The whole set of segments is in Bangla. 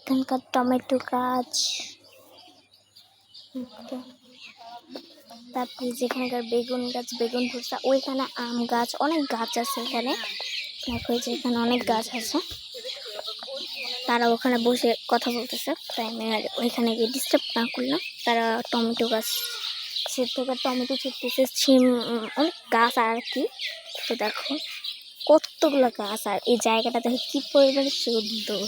এখানকার টমেটো গাছ, তারপরে যেখানকার বেগুন গাছ, বেগুন ধরছে, ওইখানে আম গাছ, অনেক গাছ আছে এখানে। দেখো যে এখানে অনেক গাছ আছে, তারা ওখানে বসে কথা বলতেছে, তাই আমি আর ওইখানে গিয়ে ডিস্টার্ব না করলাম। তারা টমেটো গাছ সে থেকে টমেটো ছিটতেছে, অনেক গাছ আর কি। তো দেখো কতগুলো গাছ, আর এই জায়গাটা দেখে কি পরিমাণে সুন্দর।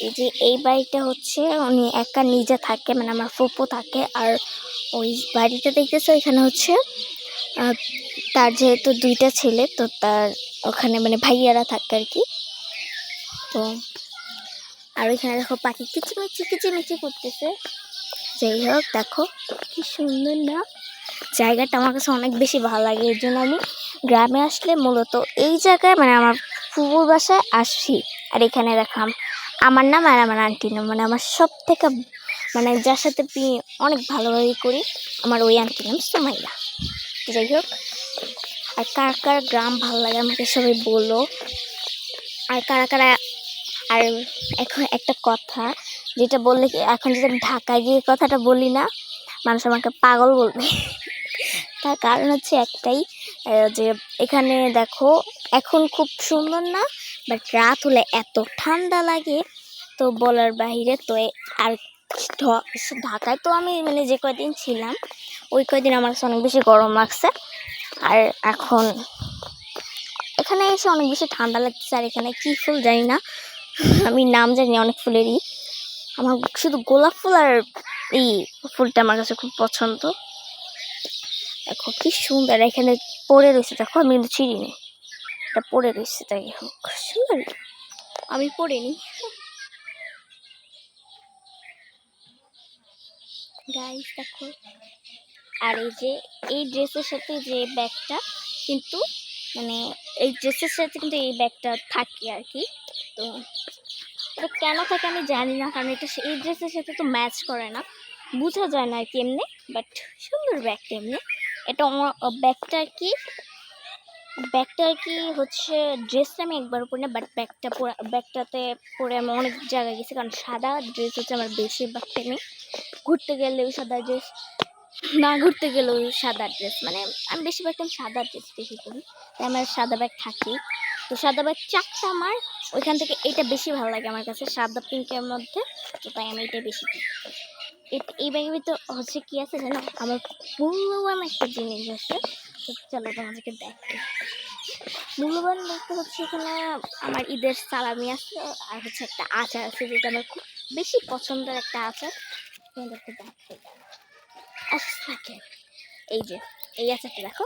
এই যে এই বাড়িটা হচ্ছে উনি একা নিজে থাকে, মানে আমার ফুপু থাকে। আর ওই বাড়িটা দেখতেছে ওইখানে হচ্ছে তার যেহেতু 2টা ছেলে, তো তার ওখানে মানে ভাইয়ারা থাকে আর কি। তো আর ওইখানে দেখো পাখি কিচিমিচি করতেছে। যাই হোক, দেখো কি সুন্দর না জায়গাটা, আমার কাছে অনেক বেশি ভালো লাগে। এর জন্য আমি গ্রামে আসলে মূলত এই জায়গায় মানে আমার ফুপুর বাসায় আসি। আর এখানে দেখাম আমার নাম আর আমার আন্টির নাম, মানে আমার সব থেকে মানে যার সাথে অনেক ভালোভাবে করি আমার ওই আন্টির নাম সুমাইয়া। যাই হোক, আর কার কার গ্রাম ভালো লাগে আমাকে সবাই বলো। আর কারা কারা, আর এখন একটা কথা যেটা বললে এখন যদি আমি ঢাকায় গিয়ে কথাটা বলি না, মানুষ আমাকে পাগল বলবে। তার কারণ হচ্ছে একটাই, যে এখানে দেখো এখন খুব সুন্দর না, বাট রাত হলে এত ঠান্ডা লাগে তো বলার বাহিরে। তো আর ঢাকায় তো আমি মানে যে কয়দিন ছিলাম ওই কয়দিন আমার কাছে অনেক বেশি গরম লাগছে, আর এখন এখানে এসে অনেক বেশি ঠান্ডা লাগছে। আর এখানে কী ফুল জানি না, আমি নাম জানি অনেক ফুলেরই, আমার শুধু গোলাপ ফুল আর এই ফুলটা আমার কাছে খুব পছন্দ। দেখো কি সুন্দর এখানে পড়ে রয়েছে, দেখো আমি কিন্তু ছিঁড়িনি, এটা পড়ে রয়েছে। তাই হোক সুন্দর, আমি পড়িনি গাইস দেখো। আর এই যে এই ড্রেসের সাথে যে ব্যাগটা, কিন্তু মানে এই ড্রেসের সাথে কিন্তু এই ব্যাগটা থাকে আর কি। তো এটা কেন থাকে আমি জানি না, কারণ এটা এই ড্রেসের সাথে তো ম্যাচ করে না, বোঝা যায় না আর কি এমনি। বাট সুন্দর ব্যাগটা এমনি। এটা ব্যাগটা আর কি হচ্ছে ড্রেসটা আমি একবার পরি না, বাট ব্যাগটাতে পরে আমি অনেক জায়গায় গেছি, কারণ সাদা ড্রেস হচ্ছে আমার বেশিরভাগ টাইমে। ঘুরতে গেলেও সাদা ড্রেস, না ঘুরতে গেলেও সাদা ড্রেস, মানে আমি বেশিরভাগ টাইম সাদা ড্রেস বেশি করি, তাই আমার সাদা ব্যাগ থাকেই। তো সাদা ব্যাগ 4টা আমার, ওইখান থেকে এটা বেশি ভালো লাগে আমার কাছে সাদা পিঙ্কের মধ্যে, তো তাই আমি এটা বেশি করি। এই ব্যাগের ভিতরে হচ্ছে কি আছে জানো, আমার মূল্যবান একটা জিনিস আছে। তো চলো তোমাদেরকে দেখতে। মূল্যবান বলতে হচ্ছে এখানে আমার ঈদের সালামি আছে, আর হচ্ছে একটা আচার আছে যেটা আমার খুব বেশি পছন্দের একটা আচার। তোমাদেরকে দেখতে থাকে এই যে এই আচারটা দেখো,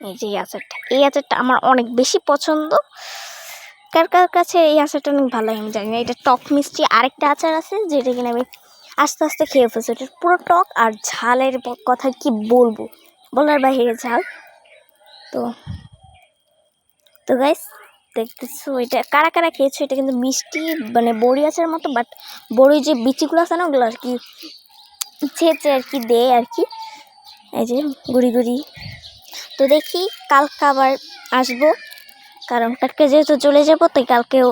এই যে এই আচারটা আমার অনেক বেশি পছন্দ। কার কার কাছে এই আচারটা অনেক ভালো লাগে আমি জানি না। এটা টক মিষ্টি আরেকটা আচার আছে যেটা কিনা আমি আস্তে আস্তে খেয়ে ফেলছি, এটা পুরো টক আর ঝালের কথা কি বলবো, বলার বাইরে ঝাল। তো তো গাইস দেখতেছো এটা কারা কারা খেয়েছো, এটা কিন্তু মিষ্টি মানে বড়ি আচার মতো, বাট বড়ির যে বিচিগুলো আছে না ওগুলো আর কি ছেঁচে আর কি দেয় আর কি, এই যে গুড়ি গুড়ি। তো দেখি কালকে আবার আসবো, কারণ কালকে যেহেতু চলে যাবো তাই কালকেও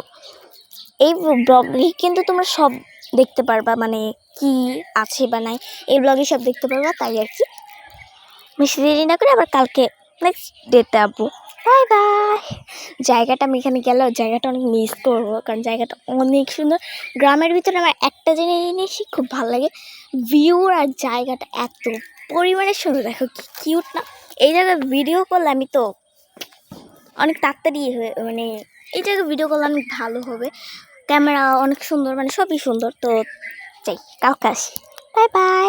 এই ব্লগে কিন্তু তোমরা সব দেখতে পারবা, মানে কি আছে বা নাই এই ব্লগে সব দেখতে পারবা। তাই আর কি বেশি দেরি না করে আবার কালকে নেক্সট ডেতে আসবো। Bye bye. জায়গাটা আমি এখানে গেলে জায়গাটা অনেক মিস করবো, কারণ জায়গাটা অনেক সুন্দর। গ্রামের ভিতরে আমার একটা জিনিসই খুব ভালো লাগে, ভিউ আর জায়গাটা এত পরিমাণে সুন্দর। দেখো কি কিউট না, এই জায়গায় ভিডিও করলে আমি তো অনেক তাড়াতাড়ি মানে এই জায়গায় ভিডিও করলে অনেক ভালো হবে, ক্যামেরা অনেক সুন্দর, মানে সবই সুন্দর। তো চাই কালকে আসি। Bye bye.